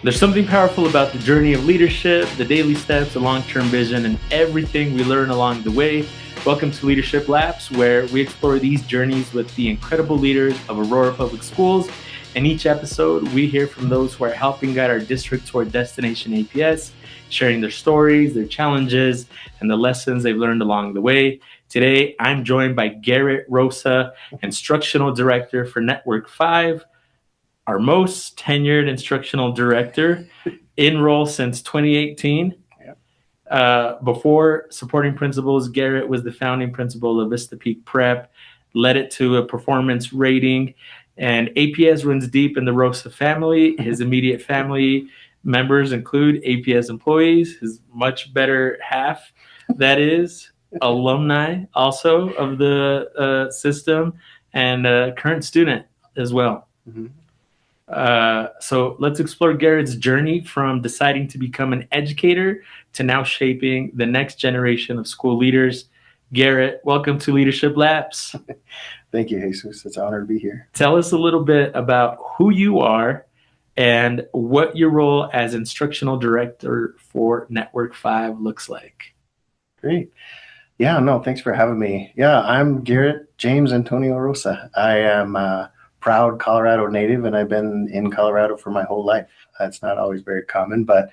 There's something powerful about the journey of leadership, the daily steps, the long-term vision, and everything we learn along the way. Welcome to Leadership Labs, where we explore these journeys with the incredible leaders of Aurora Public Schools. In each episode, we hear from those who are helping guide our district toward Destination APS, sharing their stories, their challenges, and the lessons they've learned along the way. Today, I'm joined by Garrett Rosa, Instructional Director for Network 5, our most tenured instructional director, in role since 2018. Before supporting principals, Garrett was the founding principal of Vista Peak Prep, led it to a performance rating, and APS runs deep in the Rosa family. His immediate family members include APS employees, his much better half, that is, alumni also of the system, and a current student as well. Mm-hmm. So let's explore Garrett's journey from deciding to become an educator to now shaping the next generation of school leaders. Garrett, welcome to Leadership Labs. Thank you, Jesus. It's an honor to be here. Tell us a little bit about who you are and what your role as instructional director for Network 5 looks like. Great. Yeah, no, thanks for having me. Yeah, I'm Garrett James Antonio Rosa. I am proud Colorado native, and I've been in Colorado for my whole life. That's not always very common, but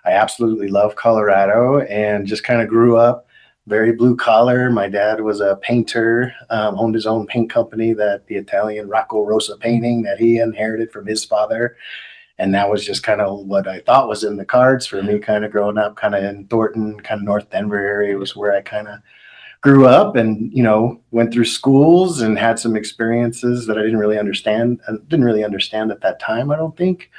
I absolutely love Colorado and just kind of grew up very blue collar. My dad was a painter, owned his own paint company, that the Italian Rocco Rosa painting that he inherited from his father. And that was just kind of what I thought was in the cards for me, kind of growing up, kind of in Thornton, kind of North Denver area was where I kind of grew up, and went through schools and had some experiences that I didn't really understand at that time, I don't think,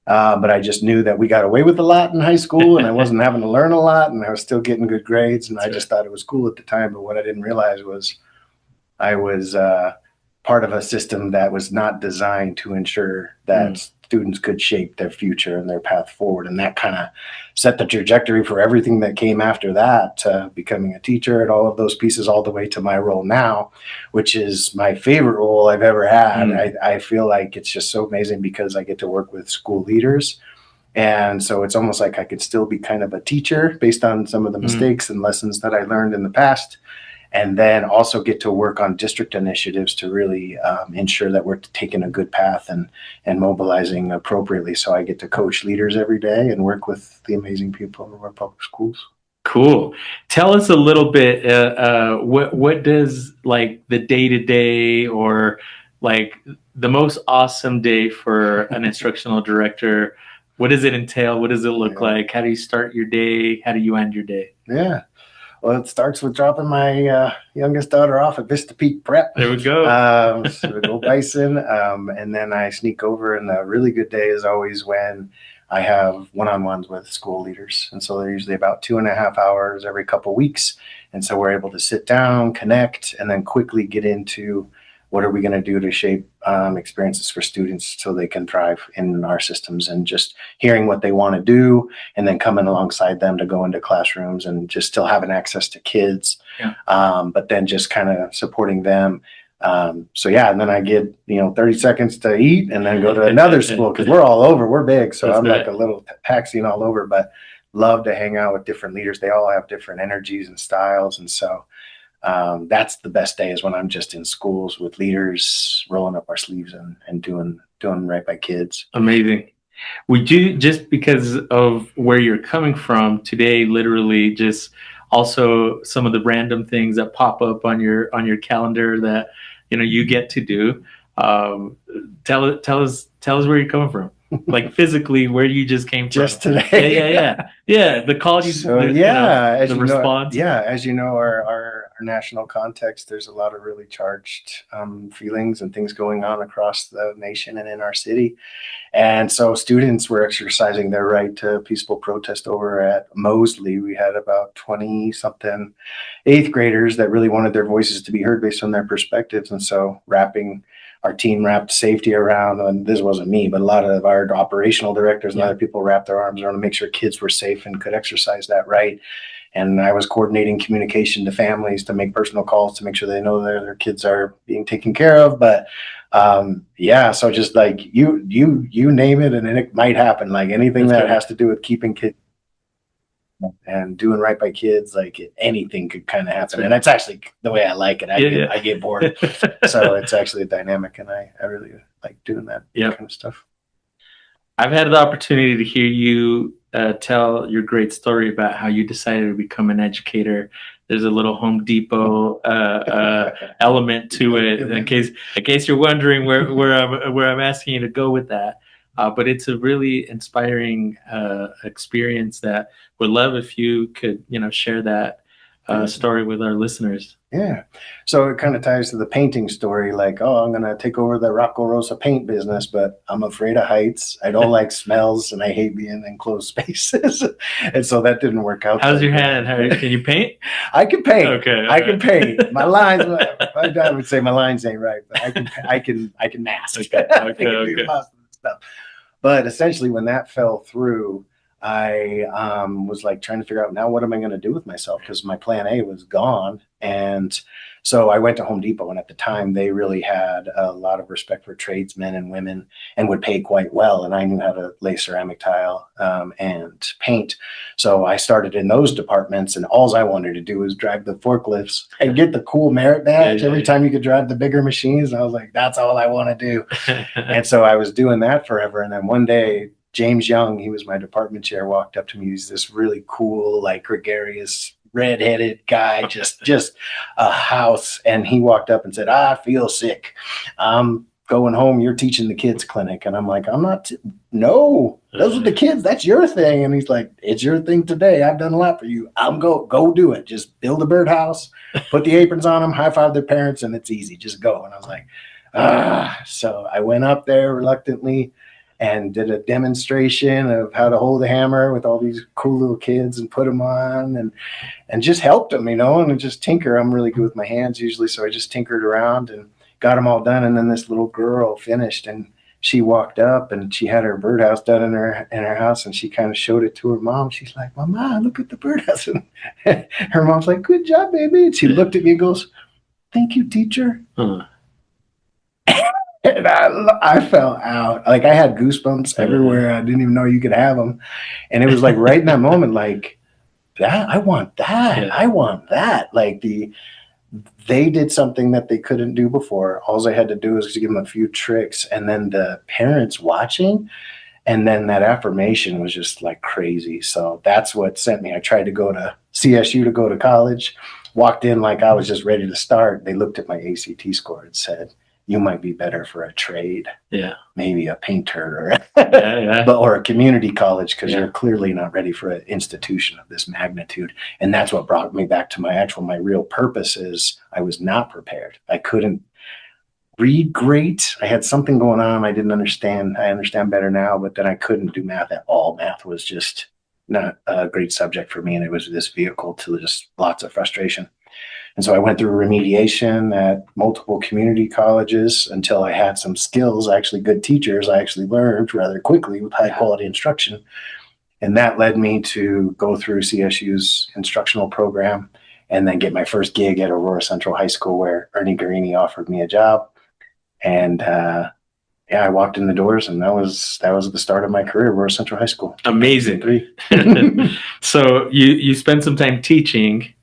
but I just knew that we got away with a lot in high school, and I wasn't having to learn a lot, and I was still getting good grades, and I just thought it was cool at the time. But what I didn't realize was I was part of a system that was not designed to ensure that students could shape their future and their path forward. And that kind of set the trajectory for everything that came after that, becoming a teacher and all of those pieces, all the way to my role now, which is my favorite role I've ever had. I feel like it's just so amazing because I get to work with school leaders. And so it's almost like I could still be kind of a teacher based on some of the mistakes and lessons that I learned in the past. And then also get to work on district initiatives to really ensure that we're taking a good path and mobilizing appropriately. So I get to coach leaders every day and work with the amazing people of our public schools. Cool. Tell us a little bit, what does like the day-to-day or like the most awesome day for an instructional director, what does it entail? What does it look like? How do you start your day? How do you end your day? Yeah. Well, it starts with dropping my youngest daughter off at Vista Peak Prep. There we go. So we go Bison, and then I sneak over. And a really good day is always when I have one-on-ones with school leaders. And so they're usually about 2.5 hours every couple of weeks. And so we're able to sit down, connect, and then quickly get into what are we going to do to shape experiences for students so they can thrive in our systems, and just hearing what they want to do and then coming alongside them to go into classrooms and just still having access to kids, but then just kind of supporting them. And then I get 30 seconds to eat and then go to another school because we're all over. We're big, so I'm like a little taxiing all over, but love to hang out with different leaders. They all have different energies and styles, and so that's the best day, is when I'm just in schools with leaders, rolling up our sleeves and doing right by kids. Amazing. Would you, just because of where you're coming from today, literally just also some of the random things that pop up on your calendar that you get to do, tell us where you're coming from. Like physically, where you just came from. Just today. Yeah. The call you. The response. As you know, our national context, there's a lot of really charged feelings and things going on across the nation and in our city. And so students were exercising their right to peaceful protest over at Mosley. We had about 20-something 8th graders that really wanted their voices to be heard based on their perspectives. And so our team wrapped safety around, and this wasn't me, but a lot of our operational directors and other people wrapped their arms around to make sure kids were safe and could exercise that right. And I was coordinating communication to families to make personal calls to make sure they know that their kids are being taken care of. But yeah, so just like you name it, and it might happen. Like anything that has to do with keeping kids and doing right by kids, like anything could kind of happen. And that's actually the way I like it. I get bored. So it's actually a dynamic, and I really like doing that kind of stuff. I've had the opportunity to hear you tell your great story about how you decided to become an educator. There's a little Home Depot element to it. In case you're wondering where I'm asking you to go with that, but it's a really inspiring experience that would love if you could share that story with our listeners. Yeah. So it kind of ties to the painting story. Like, oh, I'm going to take over the Garrett Rosa paint business, but I'm afraid of heights. I don't like smells, and I hate being in enclosed spaces. And so that didn't work out. How's your hand? Can you paint? I can paint. Okay. I can paint. My lines, my dad would say my lines ain't right, but I can mask. Okay. I can do lots of stuff. But essentially when that fell through, I was like trying to figure out now what am I going to do with myself, because my plan A was gone. And so I went to Home Depot, and at the time they really had a lot of respect for tradesmen and women and would pay quite well. And I knew how to lay ceramic tile and paint. So I started in those departments, and all I wanted to do was drive the forklifts and get the cool merit badge every time you could drive the bigger machines. And I was like, that's all I want to do. And so I was doing that forever. And then one day, James Young, he was my department chair, walked up to me. He's this really cool, like gregarious, redheaded guy, just a house. And he walked up and said, I feel sick. I'm going home. You're teaching the kids clinic. And I'm like, I'm not. No, those are the kids. That's your thing. And he's like, it's your thing today. I've done a lot for you. Go do it. Just build a birdhouse, put the aprons on them, high five their parents, and it's easy. Just go. And I was like, So I went up there reluctantly and did a demonstration of how to hold a hammer with all these cool little kids and put them on and just helped them, and just tinker. I'm really good with my hands usually. So I just tinkered around and got them all done. And then this little girl finished, and she walked up and she had her birdhouse done in her house, and she kind of showed it to her mom. She's like, Mama, look at the birdhouse. And her mom's like, good job, baby. And she looked at me and goes, thank you, teacher. And I fell out. Like I had goosebumps everywhere. I didn't even know you could have them. And it was like right in that moment, like that, I want that. Yeah. I want that. Like they did something that they couldn't do before. All I had to do was to give them a few tricks, and then the parents watching, and then that affirmation was just like crazy. So that's what sent me. I tried to go to CSU to go to college, walked in like I was just ready to start. They looked at my ACT score and said, you might be better for a trade. Yeah. Maybe a painter or a community college, because you're clearly not ready for an institution of this magnitude. And that's what brought me back to my real purpose is I was not prepared. I couldn't read great. I had something going on I didn't understand. I understand better now, but then I couldn't do math at all. Math was just not a great subject for me. And it was this vehicle to just lots of frustration. And so I went through remediation at multiple community colleges until I had some skills, actually good teachers. I actually learned rather quickly with high quality instruction. And that led me to go through CSU's instructional program and then get my first gig at Aurora Central High School, where Ernie Guarini offered me a job. And I walked in the doors, and that was the start of my career at Aurora Central High School. Amazing. So you spent some time teaching.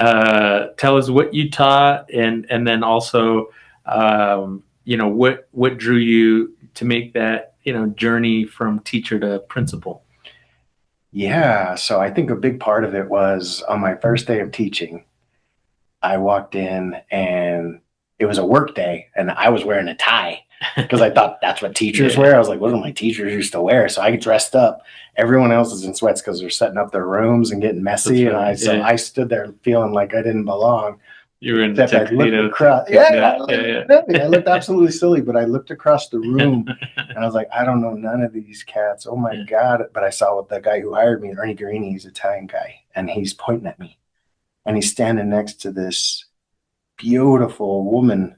Tell us what you taught, and then also, what drew you to make that, journey from teacher to principal. Yeah. So I think a big part of it was on my first day of teaching, I walked in and it was a work day, and I was wearing a tie because I thought that's what teachers wear. I was like, what do my teachers used to wear? So I dressed up. Everyone else is in sweats because they're setting up their rooms and getting messy. Right. And I stood there feeling like I didn't belong. You were in the tuxedo. I looked absolutely silly, but I looked across the room and I was like, I don't know none of these cats. Oh my God. But I saw what the guy who hired me, Ernie Guarini, he's an Italian guy, and he's pointing at me. And he's standing next to this beautiful woman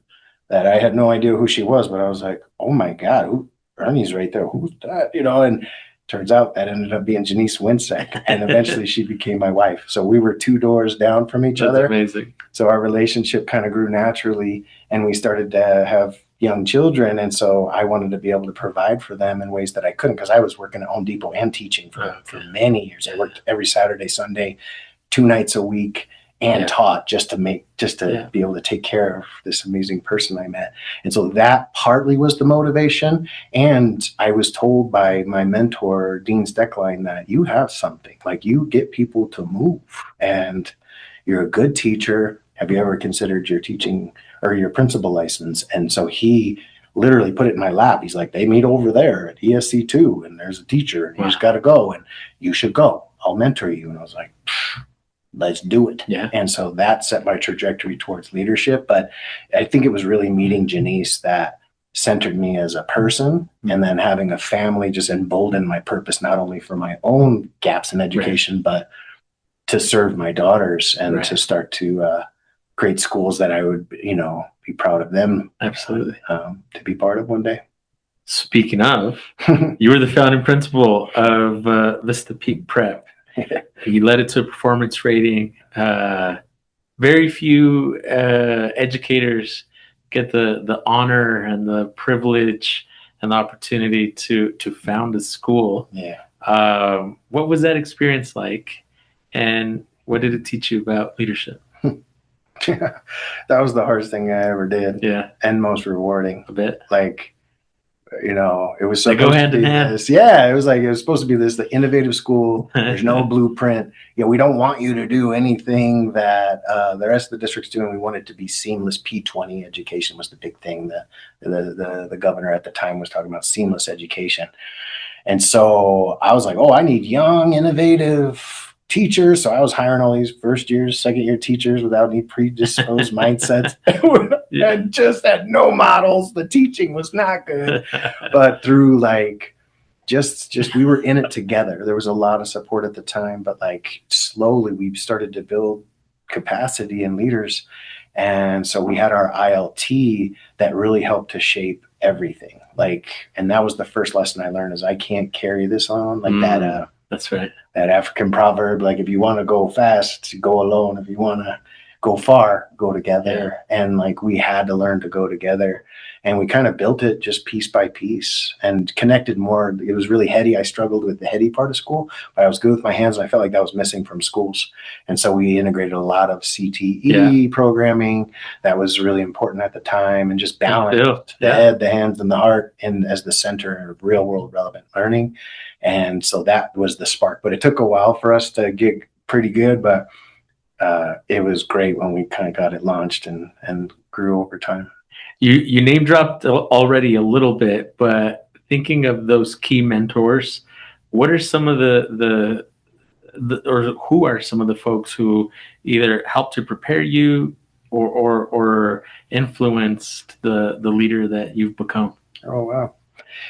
that I had no idea who she was, but I was like, oh my God, Ernie's right there. Who's that? And Turns out that ended up being Janice Winsek, and eventually she became my wife. So we were 2 doors down from each other. Amazing. So our relationship kind of grew naturally, and we started to have young children. And so I wanted to be able to provide for them in ways that I couldn't, because I was working at Home Depot and teaching for many years. I worked every Saturday, Sunday, 2 nights a week, and taught just to be able to take care of this amazing person I met. And so that partly was the motivation. And I was told by my mentor, Dean Steckline, that you have something, like you get people to move and you're a good teacher. Have you ever considered your teaching or your principal license? And so he literally put it in my lap. He's like, they meet over there at ESC2 and there's a teacher and you just got to go and you should go. I'll mentor you. And I was like, let's do it. Yeah. And so that set my trajectory towards leadership. But I think it was really meeting Janice that centered me as a person, and then having a family just emboldened my purpose, not only for my own gaps in education, but to serve my daughters and to start to create schools that I would, be proud of them. Absolutely. To be part of one day. Speaking of, you were the founding principal of Vista Peak Prep. You led it to a performance rating. Very few educators get the honor and the privilege and the opportunity to found a school. Yeah. What was that experience like, and what did it teach you about leadership? That was the hardest thing I ever did. Yeah. And most rewarding. A bit. Like, it was supposed go hand in hand. It was supposed to be the innovative school. There's no blueprint. We don't want you to do anything that the rest of the district's doing. We want it to be seamless. P20 education was the big thing. The governor at the time was talking about seamless education. And so I was like, I need young, innovative teachers. So I was hiring all these first year, second year teachers without any predisposed mindsets. And just had no models. The teaching was not good. But through just we were in it together. There was a lot of support at the time, but slowly we started to build capacity in leaders. And so we had our ILT that really helped to shape everything. And that was the first lesson I learned, is I can't carry this on that. That's right. That African proverb, if you want to go fast, go alone. If you want to go far, go together. Yeah. And we had to learn to go together. And we kind of built it just piece by piece and connected more. It was really heady. I struggled with the heady part of school, but I was good with my hands. And I felt like that was missing from schools. And so we integrated a lot of CTE programming that was really important at the time, and just balanced the head, the hands, and the heart and as the center of real world relevant learning. And so that was the spark. But it took a while for us to get pretty good, but it was great when we kind of got it launched and grew over time. You name dropped already a little bit, but thinking of those key mentors, what are some of the or who are some of the folks who either helped to prepare you or influenced the leader that you've become? Oh, wow.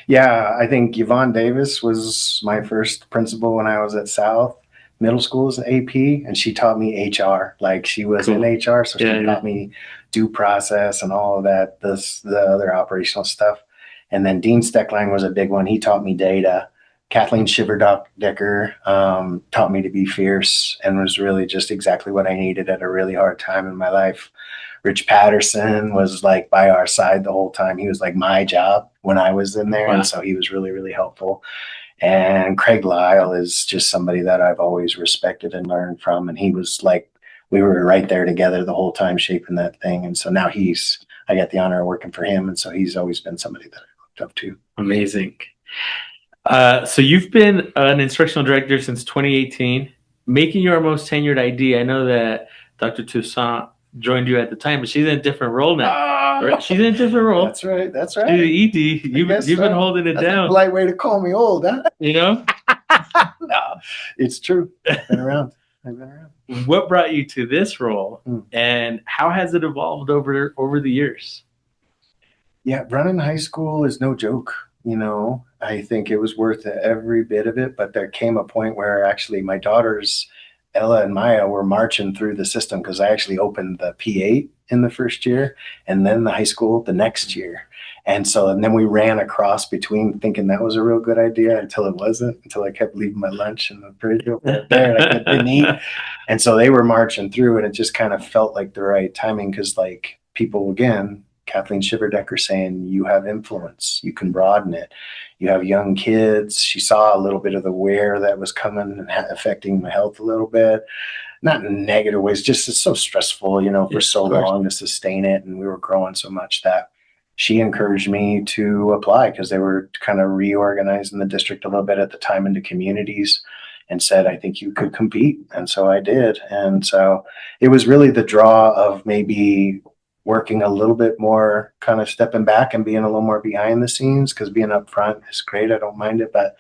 Yeah, I think Yvonne Davis was my first principal when I was at South Middle School as an AP, and she taught me HR. She was in HR, so she taught me due process and all of that, the other operational stuff. And then Dean Steckline was a big one. He taught me data. Kathleen Shiverdecker taught me to be fierce, and was really just exactly what I needed at a really hard time in my life. Rich Patterson was by our side the whole time. He was my job when I was in there. Wow. And so he was really, really helpful. And Craig Lyle is just somebody that I've always respected and learned from. And he was we were right there together the whole time shaping that thing. And so now I got the honor of working for him. And so he's always been somebody that I looked up to. Amazing. So you've been an instructional director since 2018, making your most tenured ID. I know that Dr. Toussaint joined you at the time, but she's in a different role now. Right? She's in a different role. That's right. She's the ED. You've been holding it down. A polite way to call me old, huh? No, it's true. I've been around. What brought you to this role, and how has it evolved over the years? Yeah, running high school is no joke. I think it was worth every bit of it, but there came a point where actually my daughters Ella and Maya were marching through the system because I actually opened the P8 in the first year and then the high school the next year. And then we ran across between thinking that was a real good idea until it wasn't, until I kept leaving my lunch in the fridge over there and I didn't eat. And so they were marching through and it just kind of felt like the right timing because like people, again, Kathleen Shiverdecker saying, you have influence, you can broaden it. You have young kids. She saw a little bit of the wear that was coming and affecting my health a little bit. Not in negative ways, just it's so stressful, for so long to sustain it. And we were growing so much that she encouraged me to apply because they were kind of reorganizing the district a little bit at the time into communities and said, I think you could compete. And so I did. And so it was really the draw of maybe working a little bit more, kind of stepping back and being a little more behind the scenes because being up front is great. I don't mind it, but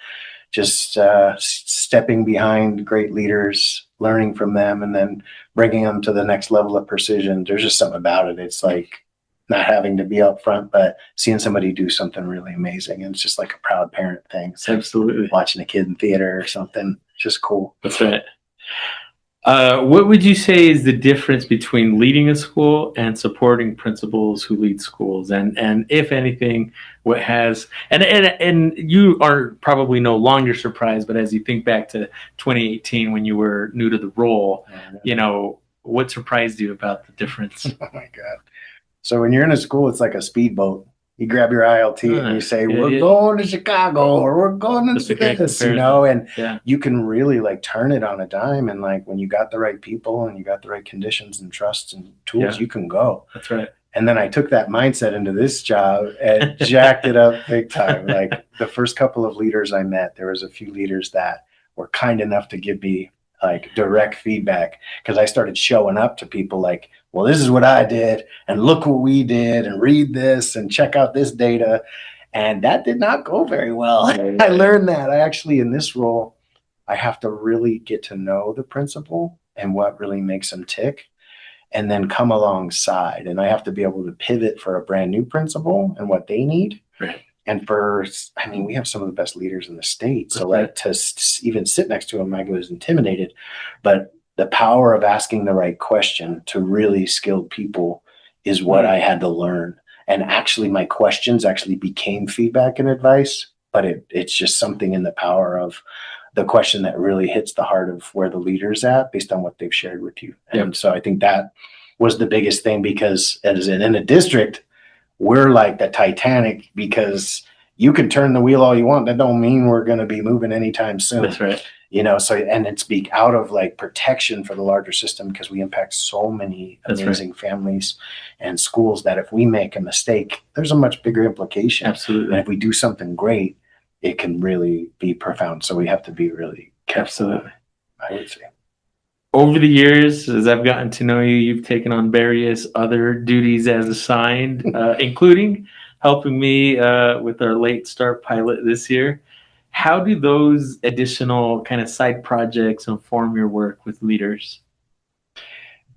just stepping behind great leaders, learning from them, and then bringing them to the next level of precision. There's just something about it. It's like not having to be up front, but seeing somebody do something really amazing. And it's just like a proud parent thing. So absolutely. Watching a kid in theater or something, just cool. That's right. What would you say is the difference between leading a school and supporting principals who lead schools? And if anything, what has, and you are probably no longer surprised, but as you think back to 2018 when you were new to the role, what surprised you about the difference? Oh my God. So when you're in a school, it's like a speedboat. You grab your ILT and you say, we're going to Chicago or we're going to this, and you can really like turn it on a dime. And like when you got the right people and you got the right conditions and trusts and tools, you can go. That's right. And then I took that mindset into this job and jacked it up big time. Like the first couple of leaders I met, there was a few leaders that were kind enough to give me like direct feedback because I started showing up to people like, well, this is what I did and look what we did and read this and check out this data. And that did not go very well. I learned that I actually, in this role, I have to really get to know the principal and what really makes them tick and then come alongside. And I have to be able to pivot for a brand new principal and what they need. Right. And we have some of the best leaders in the state. So like to even sit next to them, I was intimidated, but the power of asking the right question to really skilled people is what I had to learn. And actually my questions actually became feedback and advice, but it's just something in the power of the question that really hits the heart of where the leader's at based on what they've shared with you. And so I think that was the biggest thing because as in a district, we're like the Titanic because you can turn the wheel all you want. That don't mean we're going to be moving anytime soon. That's right. So, and it's out of like protection for the larger system because we impact so many amazing families and schools that if we make a mistake, there's a much bigger implication. Absolutely. And if we do something great, it can really be profound. So we have to be really careful. Absolutely. I would say. Over the years, as I've gotten to know you, you've taken on various other duties as assigned, including helping me with our late start pilot this year. How do those additional kind of side projects inform your work with leaders?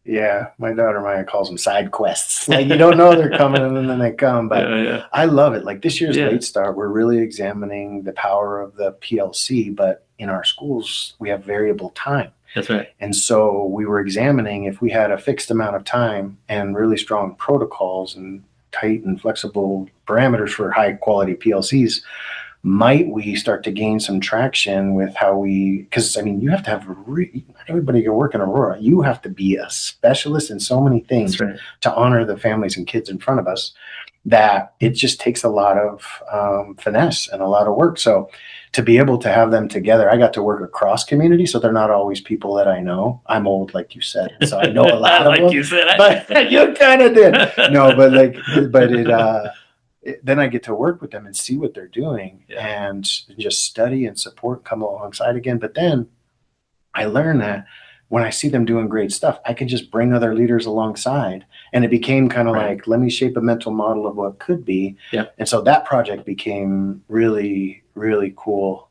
Yeah, my daughter Maya calls them side quests. Like you don't know they're coming and then they come. But I love it. Like this year's late start, we're really examining the power of the PLC, but in our schools, we have variable time. That's right. And so we were examining if we had a fixed amount of time and really strong protocols and tight and flexible parameters for high quality PLCs, might we start to gain some traction with how because you have to have not everybody can work in Aurora. You have to be a specialist in so many things to honor the families and kids in front of us that it just takes a lot of finesse and a lot of work. So to be able to have them together, I got to work across community, so they're not always people that I know. I'm old, like you said, so I know a lot of them. You said, but you kind of did. No, then I get to work with them and see what they're doing and just study and support, come alongside again. But then I learned that when I see them doing great stuff, I can just bring other leaders alongside. And it became kind of like, let me shape a mental model of what could be. And so that project became really, really cool,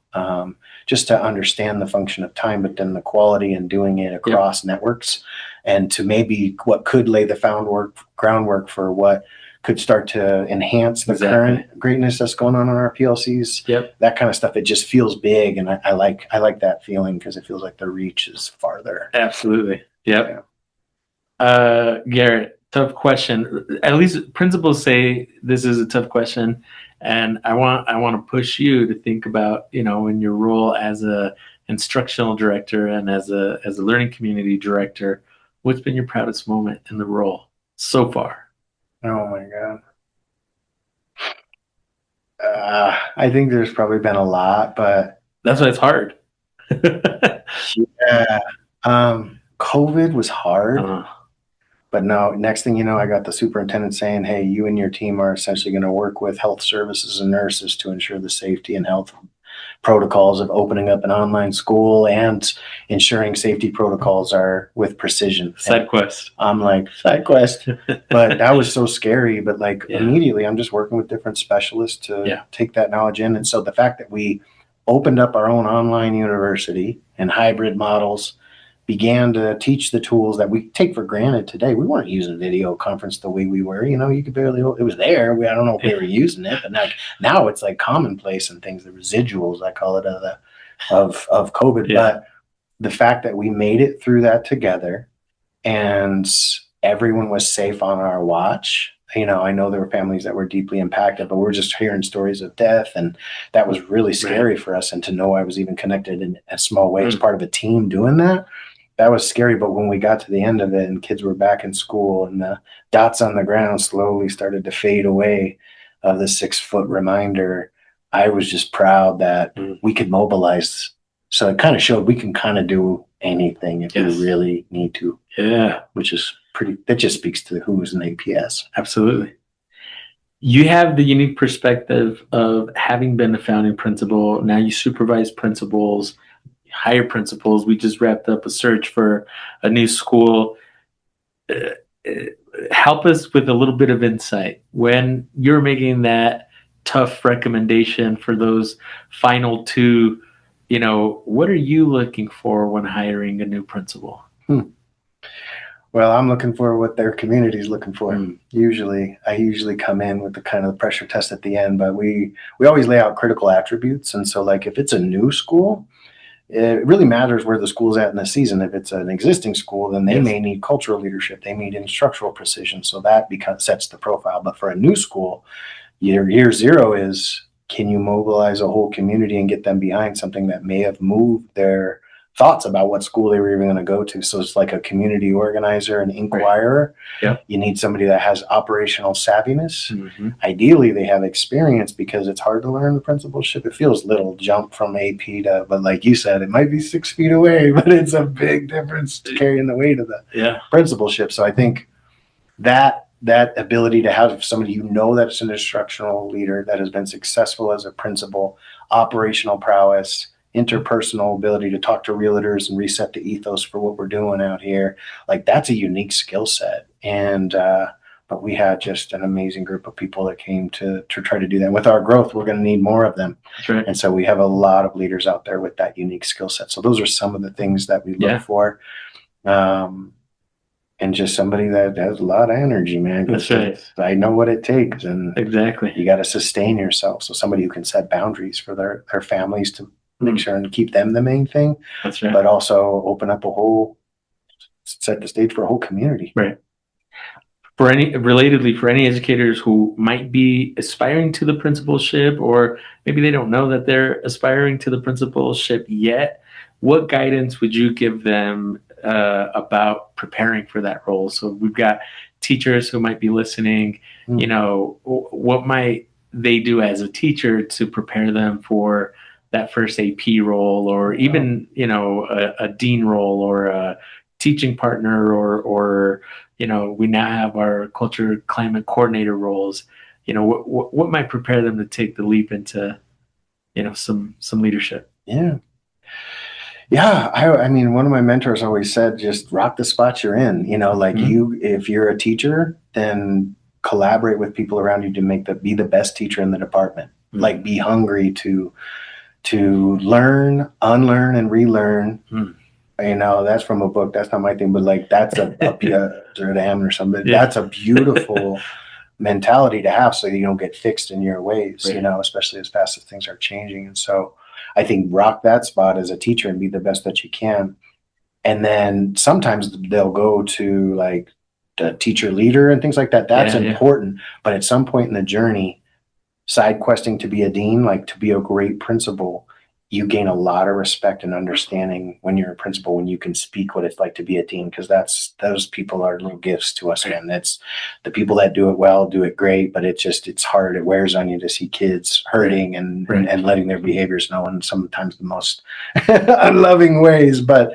just to understand the function of time, but then the quality and doing it across networks and to maybe what could lay the groundwork for what could start to enhance the current greatness that's going on in our PLCs. Yep. That kind of stuff. It just feels big, and I like that feeling because it feels like the reach is farther. Absolutely. Yep. Garrett, tough question. At least principals say this is a tough question, and I want to push you to think about, in your role as a instructional director and as a learning community director, what's been your proudest moment in the role so far? Oh my God. I think there's probably been a lot, but that's why it's hard. Yeah. COVID was hard, but no, next thing you know, I got the superintendent saying, hey, you and your team are essentially going to work with health services and nurses to ensure the safety and health protocols of opening up an online school and ensuring safety protocols are with precision. Side quest. I'm like, side quest. But that was so scary. But immediately I'm just working with different specialists to take that knowledge in. And so the fact that we opened up our own online university and hybrid models, began to teach the tools that we take for granted today. We weren't using video conference the way we were. You could barely, it was there. I don't know if we were using it, but now it's like commonplace and things, the residuals, I call it, of COVID. Yeah. But the fact that we made it through that together and everyone was safe on our watch. I know there were families that were deeply impacted, but we're just hearing stories of death, and that was really scary for us. And to know I was even connected in a small way as part of a team doing that was scary. But when we got to the end of it and kids were back in school and the dots on the ground slowly started to fade away of the 6-foot reminder, I was just proud that we could mobilize. So it kind of showed we can kind of do anything if we really need to. Yeah. Which is that just speaks to who's an APS. Absolutely. You have the unique perspective of having been a founding principal. Now you supervise principals, hire principals. We just wrapped up a search for a new school. Help us with a little bit of insight. When you're making that tough recommendation for those final two, what are you looking for when hiring a new principal? Well, I'm looking for what their community is looking for. I usually come in with the kind of pressure test at the end, but we always lay out critical attributes. And so if it's a new school, it really matters where the school's at in the season. If it's an existing school, then they may need cultural leadership. They need instructional precision. So that sets the profile. But for a new school, year zero is, can you mobilize a whole community and get them behind something that may have moved their thoughts about what school they were even going to go to? So it's like a community organizer, an inquirer. You need somebody that has operational savviness. Ideally, they have experience, because it's hard to learn the principalship. It feels little jump from AP to, but like you said, it might be 6 feet away, but it's a big difference carrying the weight of the principalship. So I think that ability to have somebody that's an instructional leader that has been successful as a principal, operational prowess, interpersonal ability to talk to realtors and reset the ethos for what we're doing out here, that's a unique skill set. And but we had just an amazing group of people that came to try to do that. With our growth, we're going to need more of them. That's right. And so we have a lot of leaders out there with that unique skill set. So those are some of the things that we look for. And just somebody that has a lot of energy, man. That's right. I know what it takes, and you got to sustain yourself. So somebody who can set boundaries for their families to make sure and keep them the main thing. That's right. But also open up set the stage for a whole community. Right. For any educators who might be aspiring to the principalship, or maybe they don't know that they're aspiring to the principalship yet, what guidance would you give them about preparing for that role? So we've got teachers who might be listening. What might they do as a teacher to prepare them for that first AP role, or even a dean role, or a teaching partner, or we now have our culture climate coordinator roles. What might prepare them to take the leap into some leadership? I mean, one of my mentors always said, just rock the spot you're in. If you're a teacher, then collaborate with people around you to be the best teacher in the department. Be hungry to learn, unlearn, and relearn That's from a book. That's not my thing, but like that's or something. Yeah. That's a beautiful mentality to have, so you don't get fixed in your ways, Right. especially as fast as things are changing. And so I think rock that spot as a teacher and be the best that you can. And then sometimes they'll go to like the teacher leader and things like that. That's Yeah, yeah. important. But at some point in the journey, side questing to be a dean, like to be a great principal, you gain a lot of respect and understanding when you're a principal, when you can speak what it's like to be a dean, because those people are little gifts to us, man. That's the people that do it well, do it great, but it's hard. It wears on you to see kids hurting and letting their behaviors know in sometimes the most unloving ways. But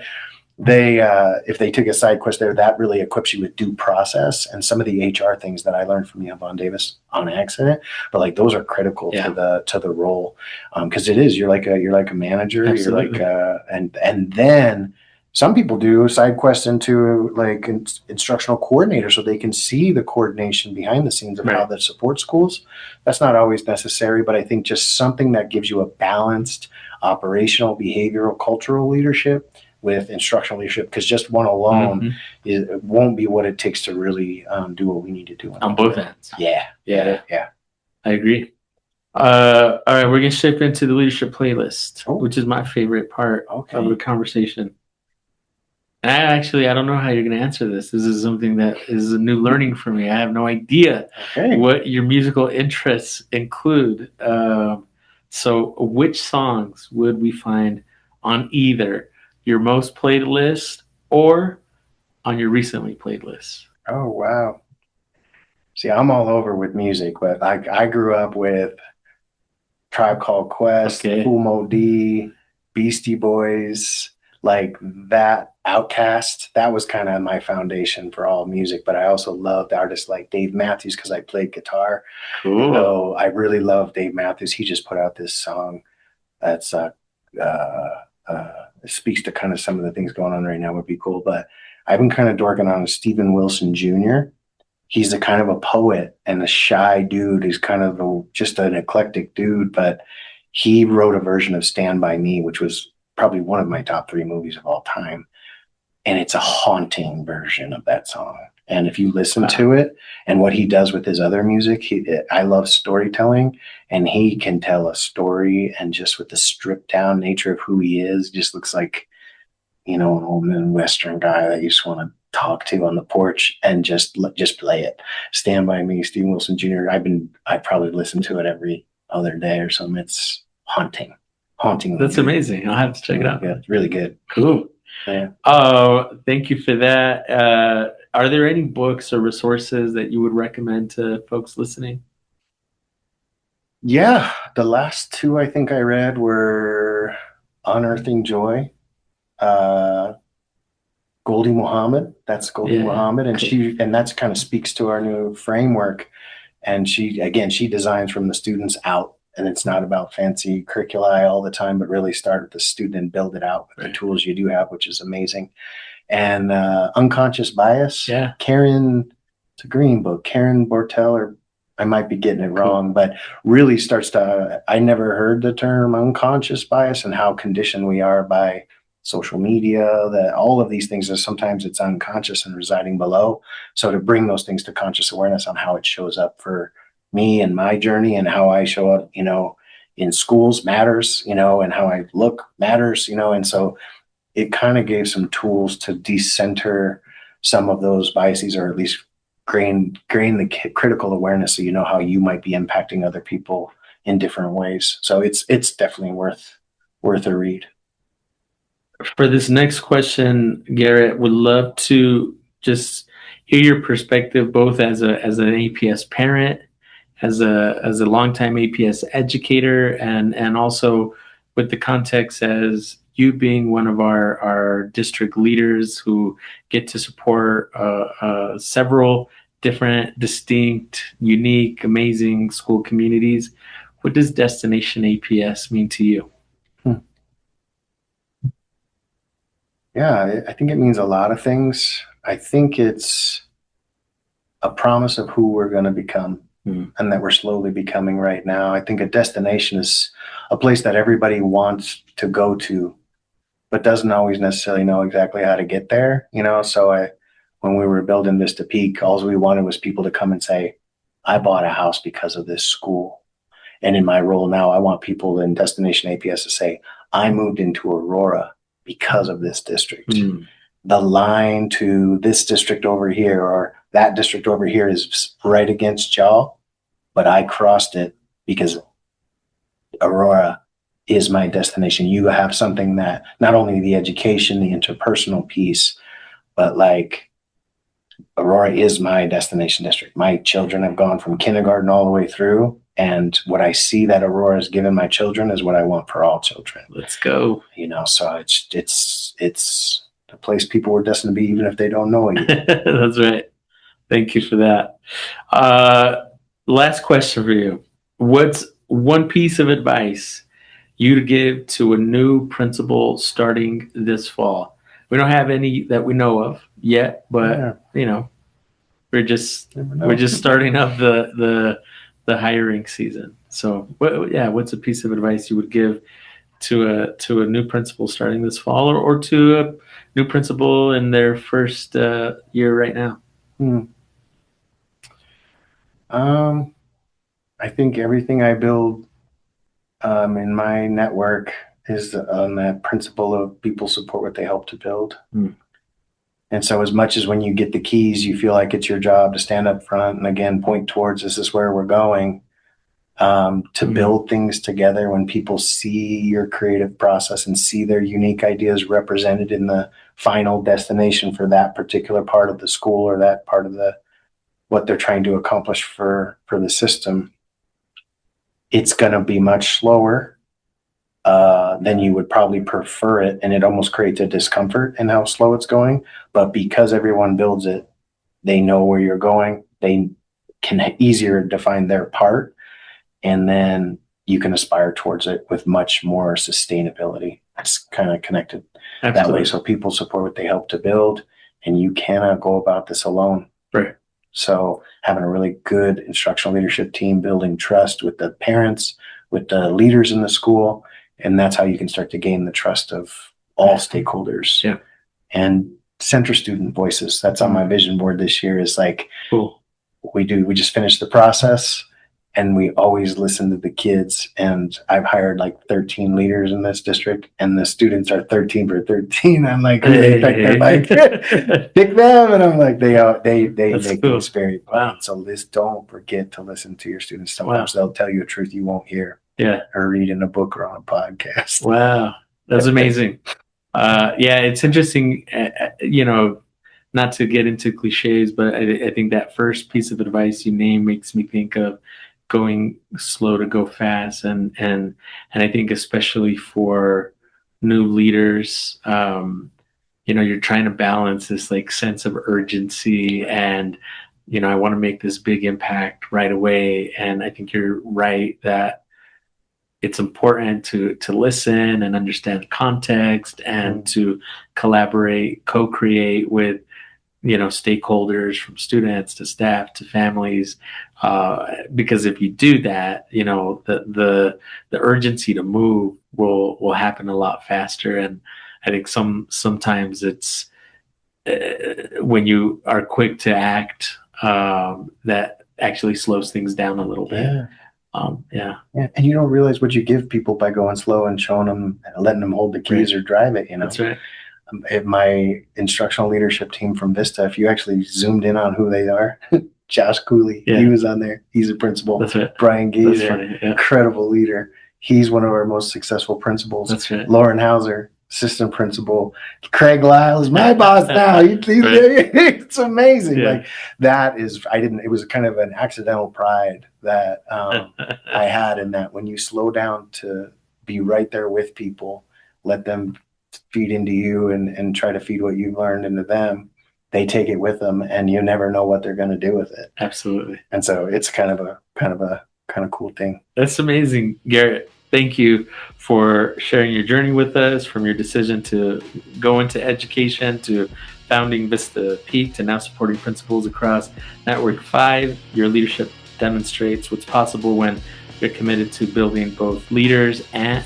they if they took a side quest there, that really equips you with due process and some of the HR things that I learned from Von Davis on accident. But like those are critical to the role, because it is you're like a manager. Absolutely. You're like and then some people do side quests into like instructional coordinator, so they can see the coordination behind the scenes of how the support schools. That's not always necessary, but I think just something that gives you a balanced operational, behavioral, cultural leadership with instructional leadership, because just one alone it won't be what it takes to really do what we need to do on both ends. Yeah. I agree. All right, we're gonna shift into the leadership playlist, which is my favorite part of the conversation. I don't know how you're gonna answer this. This is something that is a new learning for me. I have no idea what your musical interests include. So which songs would we find on either your most played list or on your recently played list? Oh, wow. See, I'm all over with music, but I grew up with Tribe Called Quest, Kool Moe Dee, Beastie Boys, like that. Outkast. That was kind of my foundation for all music. But I also loved artists like Dave Matthews because I played guitar. Cool. So I really love Dave Matthews. He just put out this song that's it speaks to kind of some of the things going on right now. Would be cool. But I've been kind of dorking on Stephen Wilson Jr. He's a kind of a poet and a shy dude. He's kind of just an eclectic dude, but he wrote a version of Stand By Me, which was probably one of my top 3 movies of all time. And it's a haunting version of that song. And if you listen to it and what he does with his other music, I love storytelling, and he can tell a story, and just with the stripped down nature of who he is, just looks like, an old Western guy that you just want to talk to on the porch and just play it. Stand By Me, Stephen Wilson Jr. I probably listen to it every other day or something. It's haunting. That's amazing. I'll have to check it out. Yeah, it's really good. Cool. Yeah. Thank you for that. Are there any books or resources that you would recommend to folks listening? Yeah, the last 2 I think I read were Unearthing Joy, Goldie Muhammad. That's Goldie Muhammad, and that's kind of speaks to our new framework. And she designs from the students out, and it's not about fancy curricula all the time, but really start with the student and build it out with the tools you do have, which is amazing. And Unconscious Bias, Karen, it's a green book, Karen Bortel, or I might be getting it wrong, but really starts to, I never heard the term unconscious bias and how conditioned we are by social media, that all of these things is sometimes it's unconscious and residing below. So to bring those things to conscious awareness on how it shows up for me and my journey and how I show up, in schools matters, and how I look matters, and so it kind of gave some tools to decenter some of those biases, or at least grain the critical awareness, so how you might be impacting other people in different ways. So it's definitely worth a read. For this next question, Garrett, would love to just hear your perspective, both as an APS parent, as a longtime APS educator, and also with the context as you being one of our district leaders who get to support several different, distinct, unique, amazing school communities. What does Destination APS mean to you? Yeah, I think it means a lot of things. I think it's a promise of who we're going to become, and that we're slowly becoming right now. I think a destination is a place that everybody wants to go to, but doesn't always necessarily know exactly how to get there, you know? So when we were building Vista Peak, all we wanted was people to come and say, I bought a house because of this school. And in my role now, I want people in Destination APS to say, I moved into Aurora because of this district. The line to this district over here or that district over here is right against y'all, but I crossed it because Aurora is my destination. You have something that not only the education, the interpersonal piece, but like Aurora is my destination district. My children have gone from kindergarten all the way through. And what I see that Aurora has given my children is what I want for all children. Let's go. You know, so it's the place people were destined to be, even if they don't know it yet. That's right. Thank you for that. Last question for you. What's one piece of advice you'd give to a new principal starting this fall? We don't have any that we know of yet, but you know, we're just starting up the hiring season. So what's a piece of advice you would give to a new principal starting this fall, or to a new principal in their first year right now? I think everything I build in my network is on that principle of people support what they help to build. And so as much as when you get the keys, you feel like it's your job to stand up front and again, point towards this is where we're going, to build things together when people see your creative process and see their unique ideas represented in the final destination for that particular part of the school or that part of what they're trying to accomplish for the system. It's going to be much slower than you would probably prefer it. And it almost creates a discomfort in how slow it's going. But because everyone builds it, they know where you're going. They can easier define their part. And then you can aspire towards it with much more sustainability. It's kind of connected that way. So people support what they help to build, and you cannot go about this alone. Right. So having a really good instructional leadership team, building trust with the parents, with the leaders in the school, and that's how you can start to gain the trust of all stakeholders. Yeah. And center student voices. That's on my vision board this year. Is like, cool. We just finished the process, and we always listen to the kids. And I've hired like 13 leaders in this district, and the students are 13 for 13. I'm like, who they pick? They're like, pick them. And I'm like, they make cool. this very fun. Wow. So don't forget to listen to your students. Sometimes they'll tell you a truth you won't hear. Yeah. Or read in a book or on a podcast. Wow. That's amazing. It's interesting, not to get into cliches, but I think that first piece of advice you name makes me think of going slow to go fast. And I think especially for new leaders, you're trying to balance this like sense of urgency and, I want to make this big impact right away. And I think you're right that it's important to listen and understand context and to collaborate, co-create with, stakeholders, from students to staff to families. Because if you do that, the urgency to move will happen a lot faster. And I think sometimes it's when you are quick to act, that actually slows things down a little bit. Yeah. And you don't realize what you give people by going slow and showing them, letting them hold the keys or drive it, That's right. My instructional leadership team from Vista, if you actually zoomed in on who they are, Josh Cooley, he was on there. He's a principal. That's right. Brian Gazer, incredible leader. He's one of our most successful principals. That's right. Lauren Hauser, assistant principal. Craig Lyle is my boss now. It's amazing. Yeah. Like that is, it was kind of an accidental pride that I had in that when you slow down to be right there with people, let them feed into you and try to feed what you've learned into them, they take it with them, and you never know what they're going to do with it. Absolutely. And so it's kind of a cool thing. That's amazing, Garrett. Thank you for sharing your journey with us, from your decision to go into education to founding Vista Peak to now supporting principals across Network 5. Your leadership demonstrates what's possible when you're committed to building both leaders and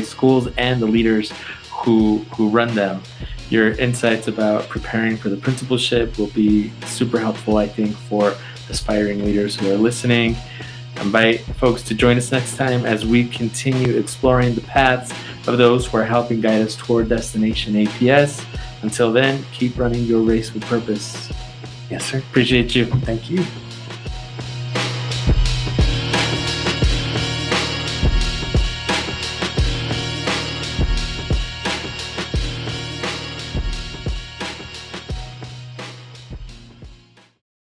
schools and the leaders who run them. Your insights about preparing for the principalship will be super helpful, I think, for aspiring leaders who are listening. I invite folks to join us next time as we continue exploring the paths of those who are helping guide us toward destination APS. Until then, keep running your race with purpose. Yes, sir. Appreciate you. Thank you.